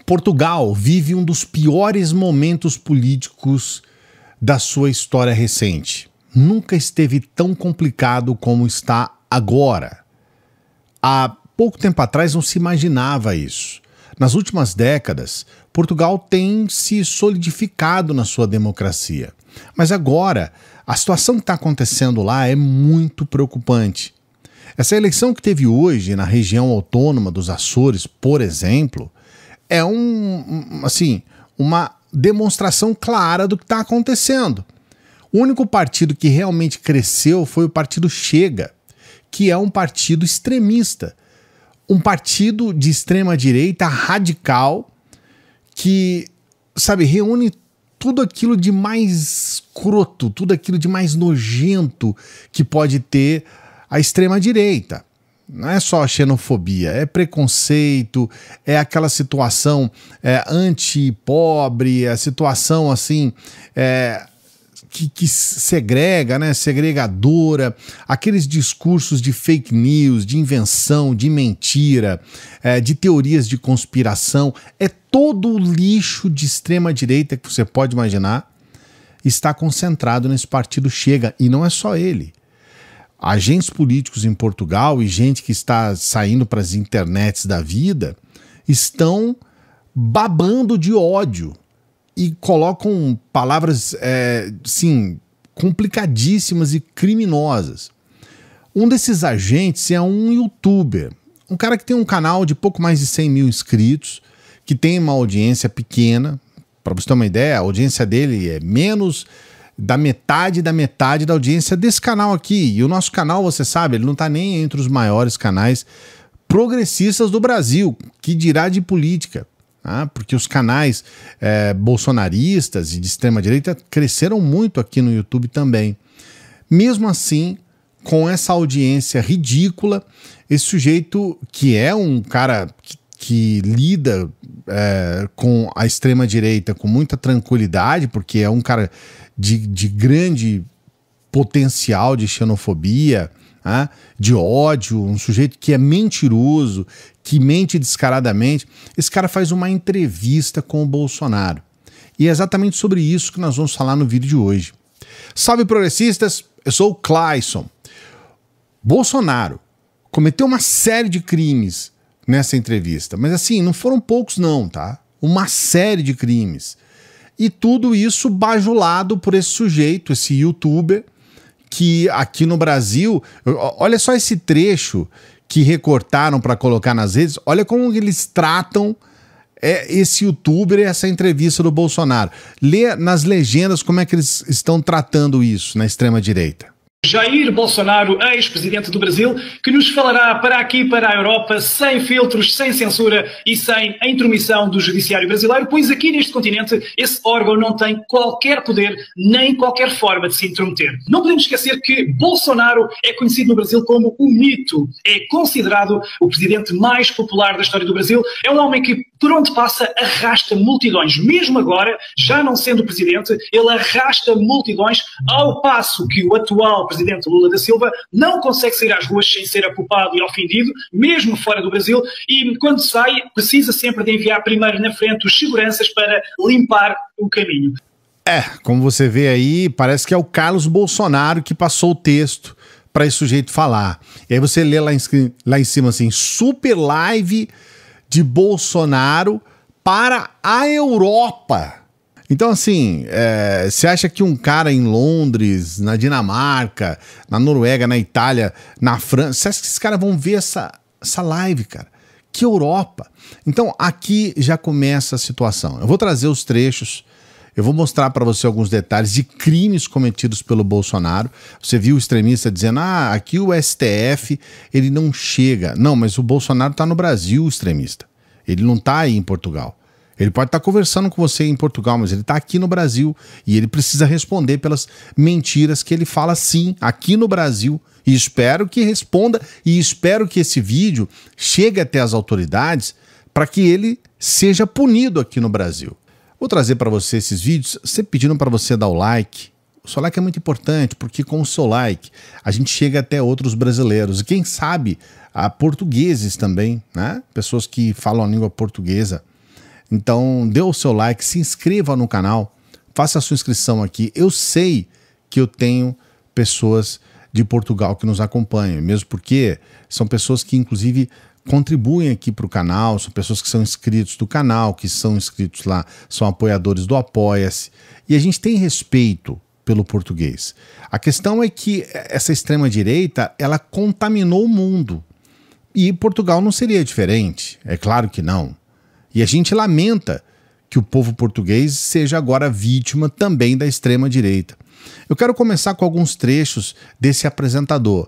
Portugal vive um dos piores momentos políticos da sua história recente. Nunca esteve tão complicado como está agora. Há pouco tempo atrás não se imaginava isso. Nas últimas décadas, Portugal tem se solidificado na sua democracia. Mas agora, a situação que está acontecendo lá é muito preocupante. Essa eleição que teve hoje na região autônoma dos Açores, por exemplo, é uma demonstração clara do que está acontecendo. O único partido que realmente cresceu foi o partido Chega, que é um partido extremista. Um partido de extrema-direita radical que, reúne tudo aquilo de mais escroto, tudo aquilo de mais nojento que pode ter a extrema-direita. Não é só xenofobia, é preconceito, é aquela situação anti-pobre, a situação que segrega, né, segregadora, aqueles discursos de fake news, de invenção, de mentira, de teorias de conspiração, é todo o lixo de extrema-direita que você pode imaginar está concentrado nesse partido Chega, e não é só ele. Agentes políticos em Portugal e gente que está saindo para as internets da vida estão babando de ódio e colocam palavras, complicadíssimas e criminosas. Um desses agentes é um youtuber, um cara que tem um canal de pouco mais de 100 mil inscritos, que tem uma audiência pequena. Para você ter uma ideia, a audiência dele é menos da metade da audiência desse canal aqui. E o nosso canal, você sabe, ele não está nem entre os maiores canais progressistas do Brasil, que dirá de política. Porque os canais bolsonaristas e de extrema-direita cresceram muito aqui no YouTube também. Mesmo assim, com essa audiência ridícula, esse sujeito, que é um cara que lida com a extrema-direita com muita tranquilidade, porque é um cara de grande potencial de xenofobia, de ódio, um sujeito que é mentiroso, que mente descaradamente. Esse cara faz uma entrevista com o Bolsonaro. E é exatamente sobre isso que nós vamos falar no vídeo de hoje. Salve, progressistas! Eu sou o Clayson. Bolsonaro cometeu uma série de crimes nessa entrevista, mas não foram poucos não, tá? Uma série de crimes. E tudo isso bajulado por esse sujeito, esse youtuber, que aqui no Brasil, olha só esse trecho que recortaram para colocar nas redes, olha como eles tratam esse youtuber e essa entrevista do Bolsonaro. Lê nas legendas como é que eles estão tratando isso na extrema-direita. Jair Bolsonaro, ex-presidente do Brasil, que nos falará para aqui, para a Europa, sem filtros, sem censura e sem a intromissão do judiciário brasileiro, pois aqui neste continente esse órgão não tem qualquer poder nem qualquer forma de se intrometer. Não podemos esquecer que Bolsonaro é conhecido no Brasil como um mito, é considerado o presidente mais popular da história do Brasil, é um homem que por onde passa arrasta multidões, mesmo agora, já não sendo presidente, ele arrasta multidões, ao passo que o atual presidente Lula da Silva não consegue sair às ruas sem ser apupado e ofendido, mesmo fora do Brasil, e quando sai precisa sempre de enviar primeiro na frente os seguranças para limpar o caminho. Como você vê aí, parece que é o Carlos Bolsonaro que passou o texto para esse sujeito falar. E aí você lê lá em cima assim, super live de Bolsonaro para a Europa. Então, você acha que um cara em Londres, na Dinamarca, na Noruega, na Itália, na França, você acha que esses caras vão ver essa live, cara? Que Europa? Então, aqui já começa a situação. Eu vou trazer os trechos, eu vou mostrar para você alguns detalhes de crimes cometidos pelo Bolsonaro. Você viu o extremista dizendo, aqui o STF, ele não chega. Não, mas o Bolsonaro está no Brasil, o extremista. Ele não está aí em Portugal. Ele pode estar conversando com você em Portugal, mas ele está aqui no Brasil e ele precisa responder pelas mentiras que ele fala sim, aqui no Brasil. E espero que responda e espero que esse vídeo chegue até as autoridades para que ele seja punido aqui no Brasil. Vou trazer para você esses vídeos, sempre pedindo para você dar o like. O seu like é muito importante, porque com o seu like a gente chega até outros brasileiros. E quem sabe a portugueses também, né? Pessoas que falam a língua portuguesa. Então, dê o seu like, se inscreva no canal, faça a sua inscrição aqui. Eu sei que eu tenho pessoas de Portugal que nos acompanham, mesmo porque são pessoas que, inclusive, contribuem aqui para o canal, são pessoas que são inscritos do canal, que são inscritos lá, são apoiadores do Apoia-se, e a gente tem respeito pelo português. A questão é que essa extrema-direita, ela contaminou o mundo, e Portugal não seria diferente, é claro que não. E a gente lamenta que o povo português seja agora vítima também da extrema-direita. Eu quero começar com alguns trechos desse apresentador,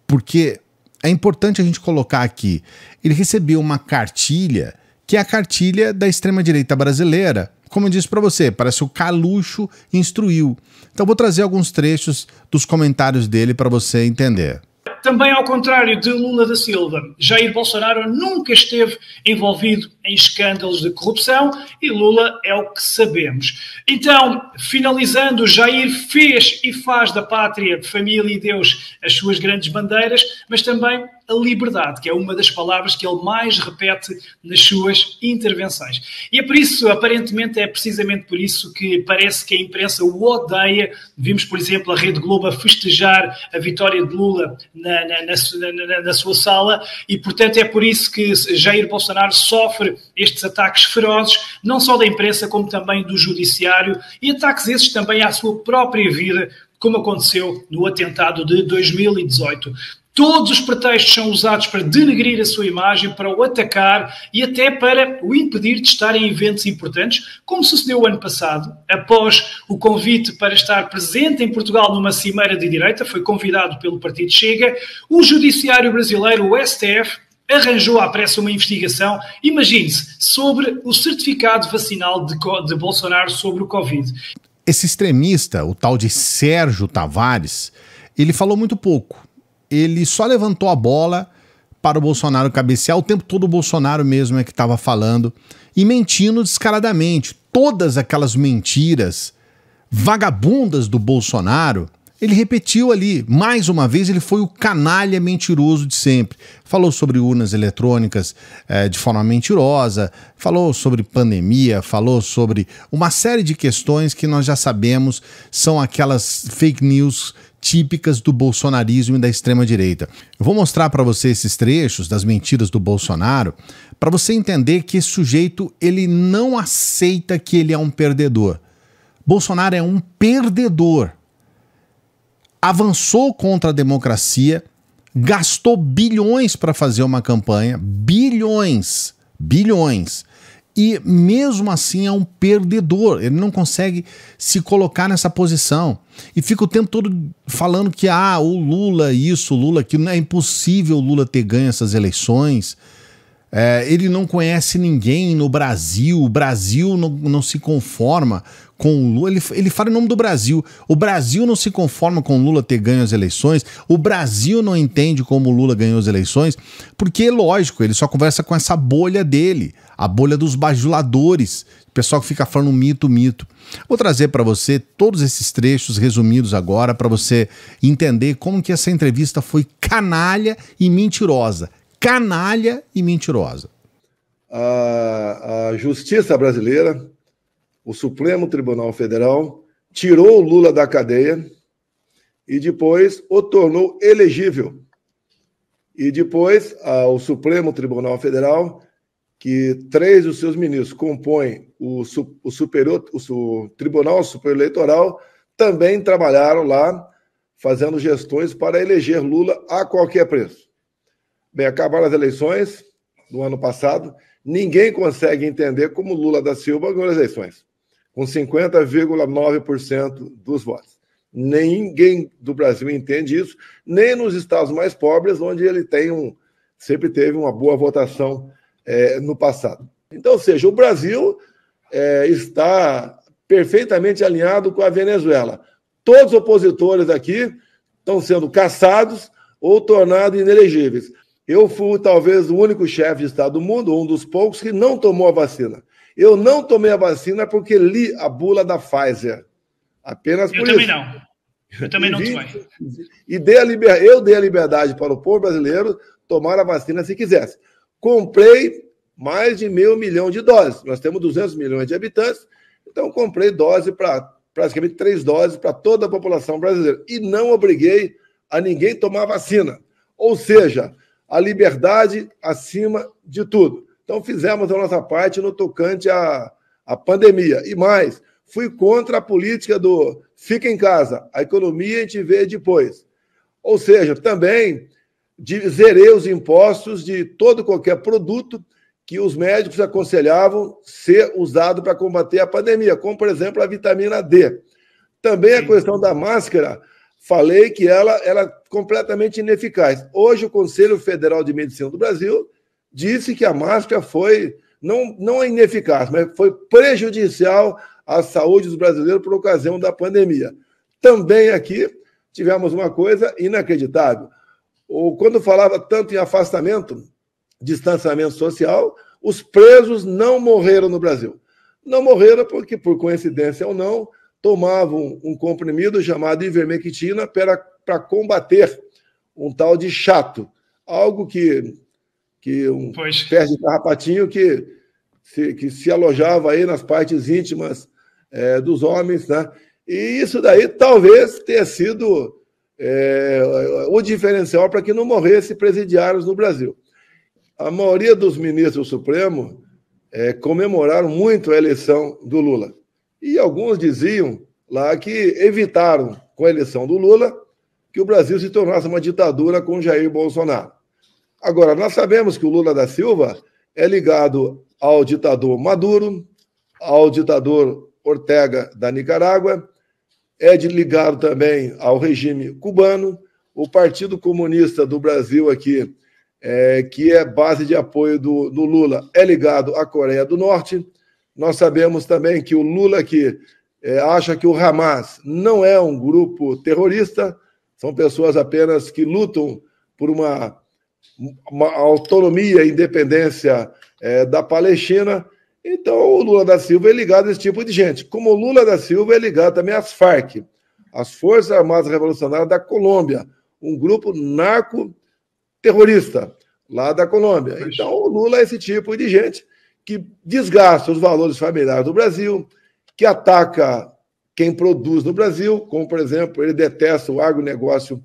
porque é importante a gente colocar aqui. Ele recebeu uma cartilha, que é a cartilha da extrema-direita brasileira. Como eu disse para você, parece o Carluxo instruiu. Então vou trazer alguns trechos dos comentários dele para você entender. Também ao contrário de Lula da Silva, Jair Bolsonaro nunca esteve envolvido em escândalos de corrupção e Lula é o que sabemos. Então, finalizando, Jair fez e faz da pátria, família e Deus as suas grandes bandeiras, mas também a liberdade, que é uma das palavras que ele mais repete nas suas intervenções. E é por isso, aparentemente, é precisamente por isso que parece que a imprensa o odeia. Vimos, por exemplo, a Rede Globo a festejar a vitória de Lula na sua sala e, portanto, é por isso que Jair Bolsonaro sofre estes ataques ferozes, não só da imprensa, como também do judiciário, e ataques esses também à sua própria vida, como aconteceu no atentado de 2018. Todos os pretextos são usados para denegrir a sua imagem, para o atacar e até para o impedir de estar em eventos importantes, como sucedeu o ano passado. Após o convite para estar presente em Portugal numa cimeira de direita, foi convidado pelo Partido Chega, o Judiciário Brasileiro, o STF, arranjou à pressa uma investigação, imagine-se, sobre o certificado vacinal de Bolsonaro sobre o Covid. Esse extremista, o tal de Sérgio Tavares, ele falou muito pouco. Ele só levantou a bola para o Bolsonaro cabecear. O tempo todo o Bolsonaro mesmo é que estava falando e mentindo descaradamente. Todas aquelas mentiras vagabundas do Bolsonaro, ele repetiu ali. Mais uma vez, ele foi o canalha mentiroso de sempre. Falou sobre urnas eletrônicas de forma mentirosa, falou sobre pandemia, falou sobre uma série de questões que nós já sabemos são aquelas fake news típicas do bolsonarismo e da extrema-direita. Eu vou mostrar para você esses trechos das mentiras do Bolsonaro para você entender que esse sujeito ele não aceita que ele é um perdedor. Bolsonaro é um perdedor. Avançou contra a democracia, gastou bilhões para fazer uma campanha, bilhões, e mesmo assim é um perdedor, ele não consegue se colocar nessa posição e fica o tempo todo falando que o Lula isso, o Lula aquilo, é impossível o Lula ter ganho essas eleições, ele não conhece ninguém no Brasil, o Brasil não se conforma com o Lula, ele fala em nome do Brasil, o Brasil não se conforma com o Lula ter ganho as eleições, o Brasil não entende como o Lula ganhou as eleições, porque, lógico, ele só conversa com essa bolha dele, a bolha dos bajuladores, o pessoal que fica falando mito. Vou trazer para você todos esses trechos resumidos agora, para você entender como que essa entrevista foi canalha e mentirosa. Canalha e mentirosa. A justiça brasileira, o Supremo Tribunal Federal, tirou o Lula da cadeia e depois o tornou elegível. E depois o Supremo Tribunal Federal, que 3 dos seus ministros compõem o Tribunal Superior Eleitoral, também trabalharam lá fazendo gestões para eleger Lula a qualquer preço. Bem, acabaram as eleições do ano passado, ninguém consegue entender como Lula da Silva ganhou as eleições, com 50,9% dos votos. Ninguém do Brasil entende isso, nem nos estados mais pobres, onde ele sempre teve uma boa votação no passado. Então, ou seja, o Brasil está perfeitamente alinhado com a Venezuela. Todos os opositores aqui estão sendo caçados ou tornados inelegíveis. Eu fui talvez o único chefe de Estado do mundo, um dos poucos, que não tomou a vacina. Eu não tomei a vacina porque li a bula da Pfizer. Apenas por isso. Eu também não. Eu também não tomei. E eu dei a liberdade para o povo brasileiro tomar a vacina se quisesse. Comprei mais de 500 mil de doses. Nós temos 200 milhões de habitantes, então comprei dose para praticamente 3 doses para toda a população brasileira. E não obriguei a ninguém tomar vacina. Ou seja, a liberdade acima de tudo. Então fizemos a nossa parte no tocante à pandemia. E mais, fui contra a política do fica em casa, a economia a gente vê depois. Ou seja, também zerei os impostos de todo e qualquer produto que os médicos aconselhavam ser usado para combater a pandemia, como, por exemplo, a vitamina D. Também a questão da máscara, falei que ela era completamente ineficaz. Hoje, o Conselho Federal de Medicina do Brasil disse que a máscara foi, não ineficaz, mas foi prejudicial à saúde dos brasileiros por ocasião da pandemia. Também aqui tivemos uma coisa inacreditável. Quando falava tanto em afastamento, distanciamento social, os presos não morreram no Brasil. Não morreram porque, por coincidência ou não, tomavam um comprimido chamado ivermectina para combater um tal de chato. Algo que um pé de carrapatinho que se alojava aí nas partes íntimas dos homens, né? E isso daí talvez tenha sido o diferencial para que não morresse presidiários no Brasil. A maioria dos ministros do Supremo comemoraram muito a eleição do Lula. E alguns diziam lá que evitaram, com a eleição do Lula, que o Brasil se tornasse uma ditadura com Jair Bolsonaro. Agora, nós sabemos que o Lula da Silva é ligado ao ditador Maduro, ao ditador Ortega da Nicarágua, ligado também ao regime cubano, o Partido Comunista do Brasil aqui, que é base de apoio do Lula, é ligado à Coreia do Norte. Nós sabemos também que o Lula aqui acha que o Hamas não é um grupo terrorista, são pessoas apenas que lutam por uma autonomia e independência da Palestina. Então, o Lula da Silva é ligado a esse tipo de gente. Como o Lula da Silva é ligado também às FARC, as Forças Armadas Revolucionárias da Colômbia, um grupo narco-terrorista lá da Colômbia. Então, o Lula é esse tipo de gente que desgasta os valores familiares do Brasil, que ataca quem produz no Brasil, como, por exemplo, ele detesta o agronegócio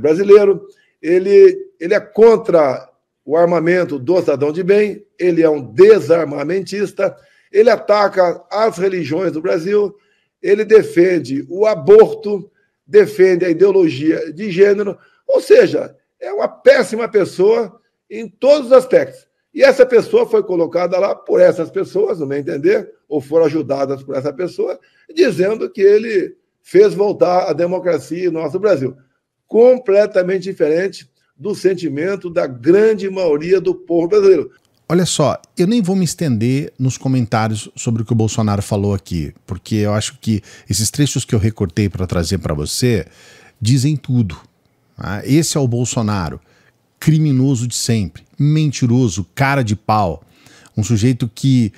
brasileiro, ele é contra o armamento do cidadão de bem, ele é um desarmamentista, ele ataca as religiões do Brasil, ele defende o aborto, defende a ideologia de gênero, ou seja, é uma péssima pessoa em todos os aspectos. E essa pessoa foi colocada lá por essas pessoas, no meu entender, ou foram ajudadas por essa pessoa, dizendo que ele fez voltar a democracia em nosso Brasil. Completamente diferente do sentimento da grande maioria do povo brasileiro. Olha só, eu nem vou me estender nos comentários sobre o que o Bolsonaro falou aqui, porque eu acho que esses trechos que eu recortei para trazer para você dizem tudo. Tá? Esse é o Bolsonaro, criminoso de sempre, mentiroso, cara de pau, um sujeito que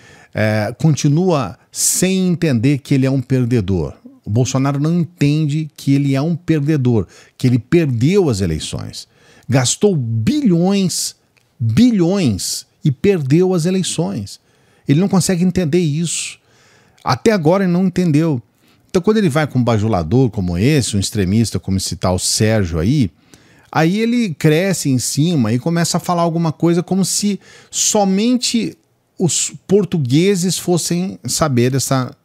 continua sem entender que ele é um perdedor. O Bolsonaro não entende que ele é um perdedor, que ele perdeu as eleições. Gastou bilhões e perdeu as eleições. Ele não consegue entender isso. Até agora ele não entendeu. Então quando ele vai com um bajulador como esse, um extremista como esse tal Sérgio aí ele cresce em cima e começa a falar alguma coisa como se somente os portugueses fossem saber dessa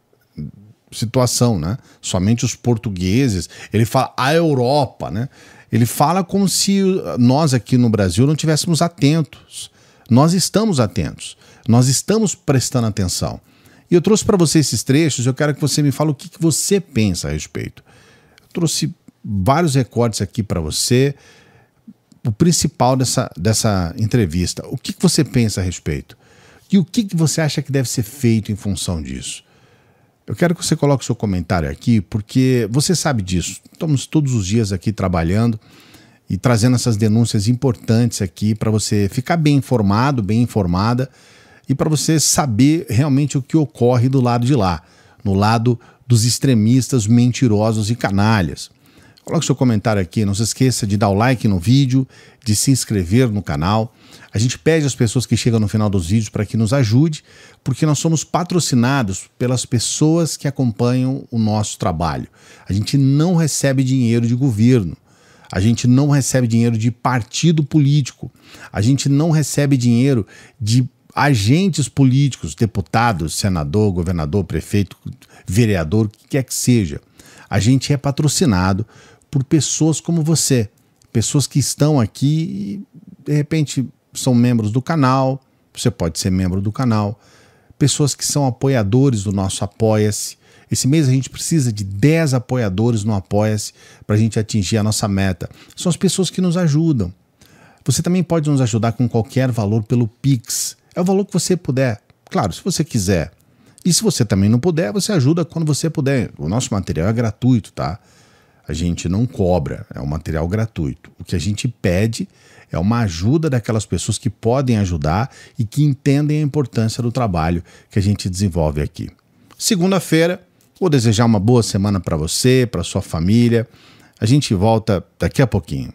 situação, né? Somente os portugueses. Ele fala a Europa, né? Ele fala como se nós aqui no Brasil não estivéssemos atentos. Nós estamos atentos. Nós estamos prestando atenção. E eu trouxe para você esses trechos, eu quero que você me fale o que você pensa a respeito. Eu trouxe vários recortes aqui para você. O principal dessa entrevista. O que você pensa a respeito? E o que você acha que deve ser feito em função disso? Eu quero que você coloque o seu comentário aqui, porque você sabe disso. Estamos todos os dias aqui trabalhando e trazendo essas denúncias importantes aqui para você ficar bem informado, bem informada e para você saber realmente o que ocorre do lado de lá, no lado dos extremistas mentirosos e canalhas. Coloque seu comentário aqui, não se esqueça de dar o like no vídeo, de se inscrever no canal. A gente pede às pessoas que chegam no final dos vídeos para que nos ajude, porque nós somos patrocinados pelas pessoas que acompanham o nosso trabalho. A gente não recebe dinheiro de governo, a gente não recebe dinheiro de partido político, a gente não recebe dinheiro de agentes políticos, deputados, senador, governador, prefeito, vereador, o que quer que seja. A gente é patrocinado por pessoas como você, pessoas que estão aqui e, de repente, são membros do canal, você pode ser membro do canal, pessoas que são apoiadores do nosso Apoia-se. Esse mês a gente precisa de 10 apoiadores no Apoia-se para a gente atingir a nossa meta. São as pessoas que nos ajudam. Você também pode nos ajudar com qualquer valor pelo Pix. É o valor que você puder. Claro, se você quiser. E se você também não puder, você ajuda quando você puder. O nosso material é gratuito, tá? A gente não cobra, é um material gratuito. O que a gente pede é uma ajuda daquelas pessoas que podem ajudar e que entendem a importância do trabalho que a gente desenvolve aqui. Segunda-feira, vou desejar uma boa semana para você, para sua família. A gente volta daqui a pouquinho.